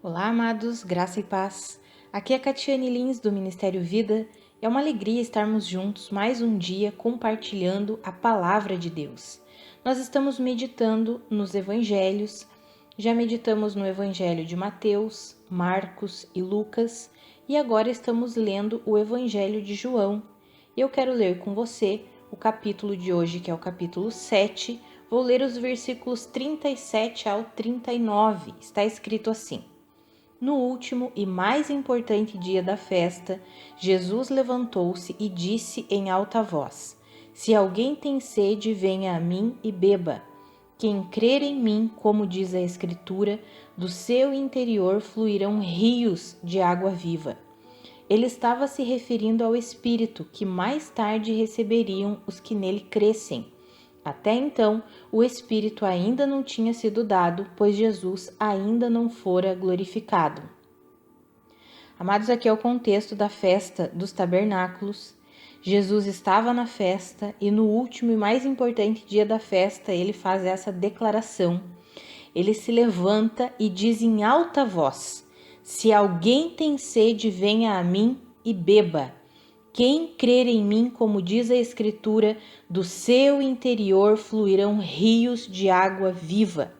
Olá, amados, graça e paz. Aqui é Catiane Lins, do Ministério Vida. É uma alegria estarmos juntos mais um dia compartilhando a Palavra de Deus. Nós estamos meditando nos Evangelhos, já meditamos no Evangelho de Mateus, Marcos e Lucas, e agora estamos lendo o Evangelho de João. Eu quero ler com você o capítulo de hoje, que é o capítulo 7. Vou ler os versículos 37 ao 39. Está escrito assim: No último e mais importante dia da festa, Jesus levantou-se e disse em alta voz: Se alguém tem sede, venha a mim e beba. Quem crer em mim, como diz a Escritura, do seu interior fluirão rios de água viva. Ele estava se referindo ao Espírito que mais tarde receberiam os que nele crescem. Até então, o Espírito ainda não tinha sido dado, pois Jesus ainda não fora glorificado. Amados, aqui é o contexto da festa dos tabernáculos. Jesus estava na festa e no último e mais importante dia da festa, ele faz essa declaração. Ele se levanta e diz em alta voz: Se alguém tem sede, venha a mim e beba. Quem crer em mim, como diz a Escritura, do seu interior fluirão rios de água viva.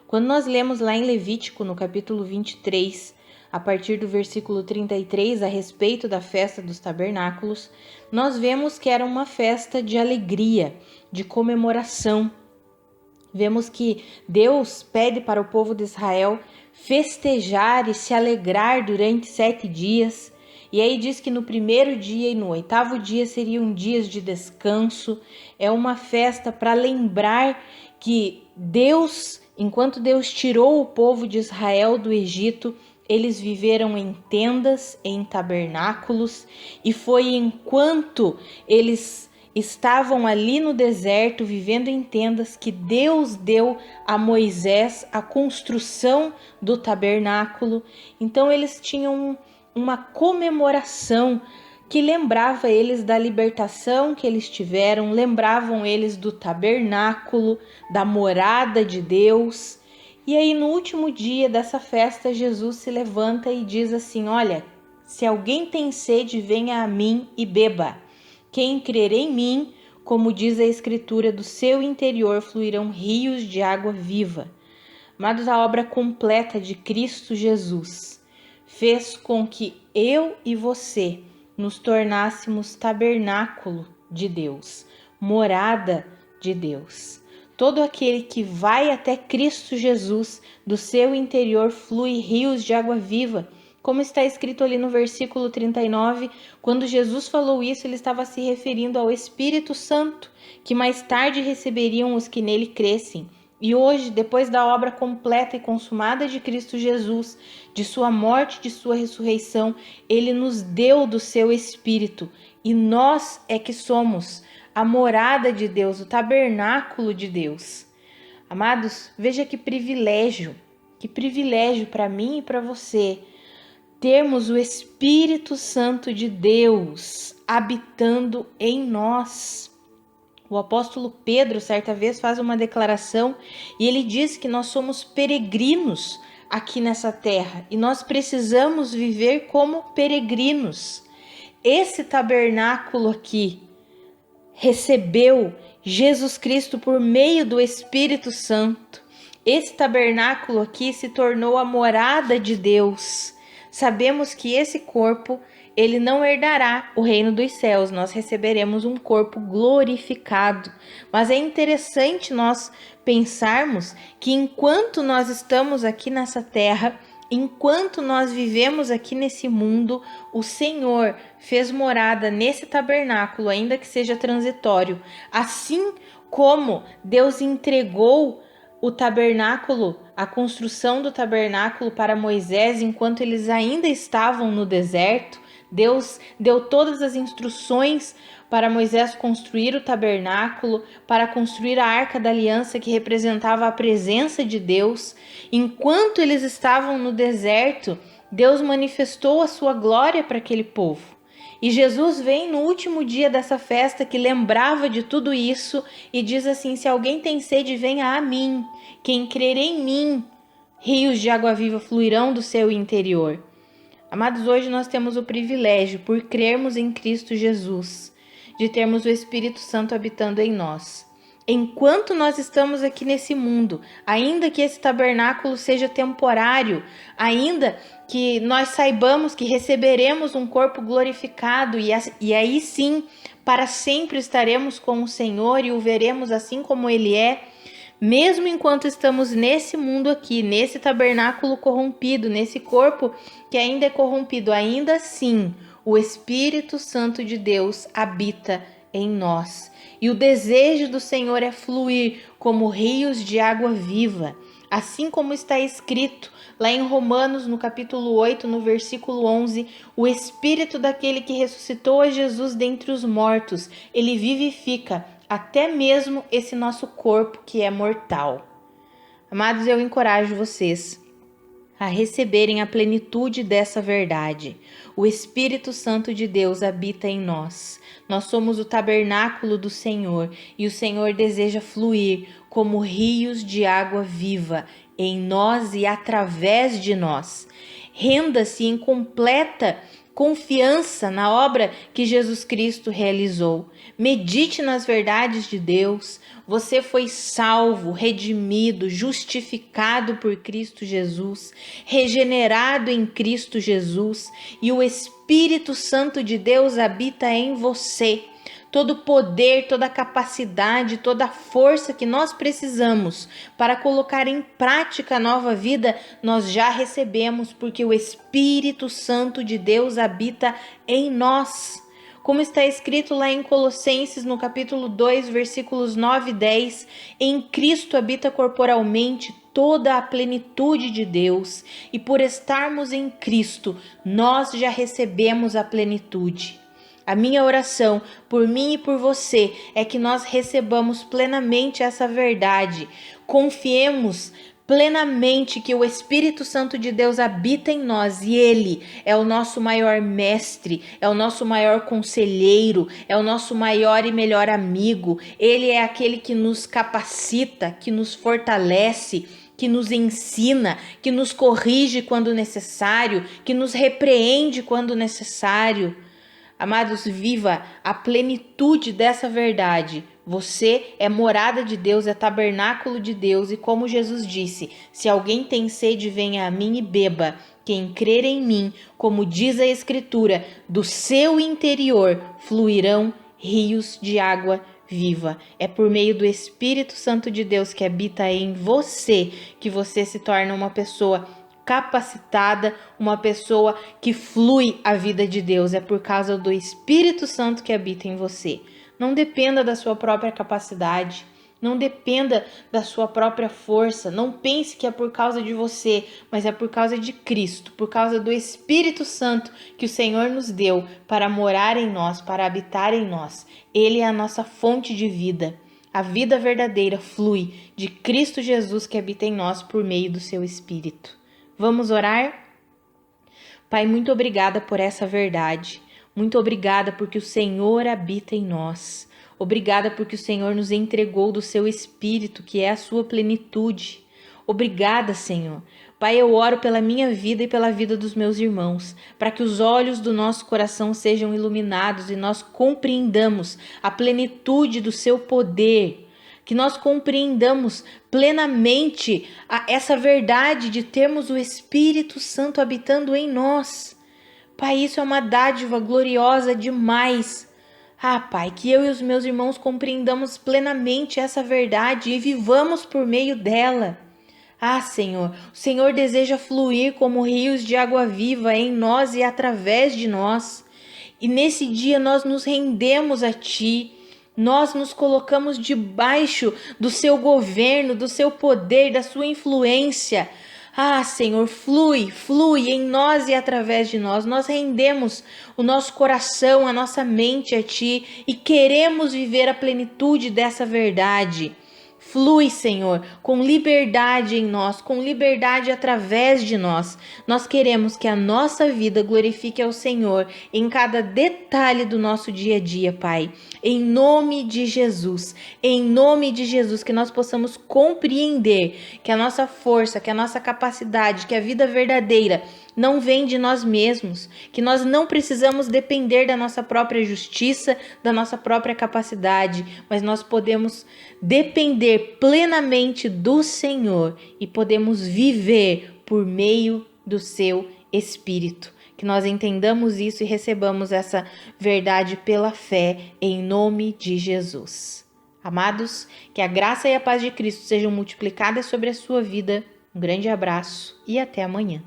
Quando nós lemos lá em Levítico, no capítulo 23, a partir do versículo 33, a respeito da festa dos tabernáculos, nós vemos que era uma festa de alegria, de comemoração. Vemos que Deus pede para o povo de Israel festejar e se alegrar durante 7 dias. E aí diz que no primeiro dia e no 8º dia seriam dias de descanso. É uma festa para lembrar que Deus, enquanto Deus tirou o povo de Israel do Egito, eles viveram em tendas, em tabernáculos, e foi enquanto eles estavam ali no deserto, vivendo em tendas, que Deus deu a Moisés a construção do tabernáculo. Então eles tinham uma comemoração que lembrava eles da libertação que eles tiveram, lembravam eles do tabernáculo, da morada de Deus. E aí no último dia dessa festa, Jesus se levanta e diz assim: Olha, se alguém tem sede, venha a mim e beba. Quem crer em mim, como diz a Escritura, do seu interior fluirão rios de água viva. Amados, a obra completa de Cristo Jesus fez com que eu e você nos tornássemos tabernáculo de Deus, morada de Deus. Todo aquele que vai até Cristo Jesus, do seu interior flui rios de água viva. Como está escrito ali no versículo 39, quando Jesus falou isso, ele estava se referindo ao Espírito Santo, que mais tarde receberiam os que nele crescem. E hoje, depois da obra completa e consumada de Cristo Jesus, de sua morte, de sua ressurreição, ele nos deu do seu Espírito. E nós é que somos a morada de Deus, o tabernáculo de Deus. Amados, veja que privilégio para mim e para você termos o Espírito Santo de Deus habitando em nós. O apóstolo Pedro, certa vez, faz uma declaração e ele diz que nós somos peregrinos aqui nessa terra e nós precisamos viver como peregrinos. Esse tabernáculo aqui recebeu Jesus Cristo por meio do Espírito Santo. Esse tabernáculo aqui se tornou a morada de Deus. Sabemos que esse corpo, ele não herdará o reino dos céus, nós receberemos um corpo glorificado. Mas é interessante nós pensarmos que enquanto nós estamos aqui nessa terra, enquanto nós vivemos aqui nesse mundo, o Senhor fez morada nesse tabernáculo, ainda que seja transitório. Assim como Deus entregou o tabernáculo, a construção do tabernáculo para Moisés, enquanto eles ainda estavam no deserto, Deus deu todas as instruções para Moisés construir o tabernáculo, para construir a arca da aliança que representava a presença de Deus. Enquanto eles estavam no deserto, Deus manifestou a sua glória para aquele povo. E Jesus vem no último dia dessa festa que lembrava de tudo isso e diz assim: se alguém tem sede, venha a mim. Quem crer em mim, rios de água viva fluirão do seu interior. Amados, hoje nós temos o privilégio, por crermos em Cristo Jesus, de termos o Espírito Santo habitando em nós. Enquanto nós estamos aqui nesse mundo, ainda que esse tabernáculo seja temporário, ainda que nós saibamos que receberemos um corpo glorificado e aí sim, para sempre estaremos com o Senhor e o veremos assim como Ele é, mesmo enquanto estamos nesse mundo aqui, nesse tabernáculo corrompido, nesse corpo que ainda é corrompido, ainda assim, o Espírito Santo de Deus habita em nós. E o desejo do Senhor é fluir como rios de água viva, assim como está escrito lá em Romanos, no capítulo 8, no versículo 11, o Espírito daquele que ressuscitou a Jesus dentre os mortos, ele vivifica até mesmo esse nosso corpo que é mortal. Amados, eu encorajo vocês a receberem a plenitude dessa verdade. O Espírito Santo de Deus habita em nós. Nós somos o tabernáculo do Senhor e o Senhor deseja fluir como rios de água viva em nós e através de nós. Renda-se em completa confiança na obra que Jesus Cristo realizou. Medite nas verdades de Deus. Você foi salvo, redimido, justificado por Cristo Jesus, regenerado em Cristo Jesus, e o Espírito Santo de Deus habita em você. Todo poder, toda capacidade, toda força que nós precisamos para colocar em prática a nova vida, nós já recebemos, porque o Espírito Santo de Deus habita em nós. Como está escrito lá em Colossenses, no capítulo 2, versículos 9 e 10, em Cristo habita corporalmente toda a plenitude de Deus, e por estarmos em Cristo, nós já recebemos a plenitude. A minha oração por mim e por você é que nós recebamos plenamente essa verdade. Confiemos plenamente que o Espírito Santo de Deus habita em nós e Ele é o nosso maior mestre, é o nosso maior conselheiro, é o nosso maior e melhor amigo. Ele é aquele que nos capacita, que nos fortalece, que nos ensina, que nos corrige quando necessário, que nos repreende quando necessário. Amados, viva a plenitude dessa verdade. Você é morada de Deus, é tabernáculo de Deus, e como Jesus disse, se alguém tem sede, venha a mim e beba. Quem crer em mim, como diz a Escritura, do seu interior fluirão rios de água viva. É por meio do Espírito Santo de Deus que habita em você que você se torna uma pessoa capacitada, uma pessoa que flui a vida de Deus. É por causa do Espírito Santo que habita em você. Não dependa da sua própria capacidade, não dependa da sua própria força, não pense que é por causa de você, mas é por causa de Cristo, por causa do Espírito Santo que o Senhor nos deu para morar em nós, para habitar em nós. Ele é a nossa fonte de vida. A vida verdadeira flui de Cristo Jesus que habita em nós por meio do seu Espírito. Vamos orar? Pai, muito obrigada por essa verdade. Muito obrigada porque o Senhor habita em nós. Obrigada porque o Senhor nos entregou do seu Espírito, que é a sua plenitude. Obrigada, Senhor. Pai, eu oro pela minha vida e pela vida dos meus irmãos, para que os olhos do nosso coração sejam iluminados e nós compreendamos a plenitude do seu poder, que nós compreendamos plenamente essa verdade de termos o Espírito Santo habitando em nós. Pai, isso é uma dádiva gloriosa demais. Pai, que eu e os meus irmãos compreendamos plenamente essa verdade e vivamos por meio dela. Senhor, o Senhor deseja fluir como rios de água viva em nós e através de nós. E nesse dia nós nos rendemos a Ti. Nós nos colocamos debaixo do seu governo, do seu poder, da sua influência. Senhor, flui em nós e através de nós. Nós rendemos o nosso coração, a nossa mente a Ti e queremos viver a plenitude dessa verdade. flui, Senhor, com liberdade em nós, com liberdade através de nós. Nós queremos que a nossa vida glorifique ao Senhor em cada detalhe do nosso dia a dia, Pai. Em nome de Jesus, que nós possamos compreender que a nossa força, que a nossa capacidade, que a vida verdadeira não vem de nós mesmos, que nós não precisamos depender da nossa própria justiça, da nossa própria capacidade, mas nós podemos depender plenamente do Senhor e podemos viver por meio do seu Espírito. Que nós entendamos isso e recebamos essa verdade pela fé, em nome de Jesus. Amados, que a graça e a paz de Cristo sejam multiplicadas sobre a sua vida. Um grande abraço e até amanhã.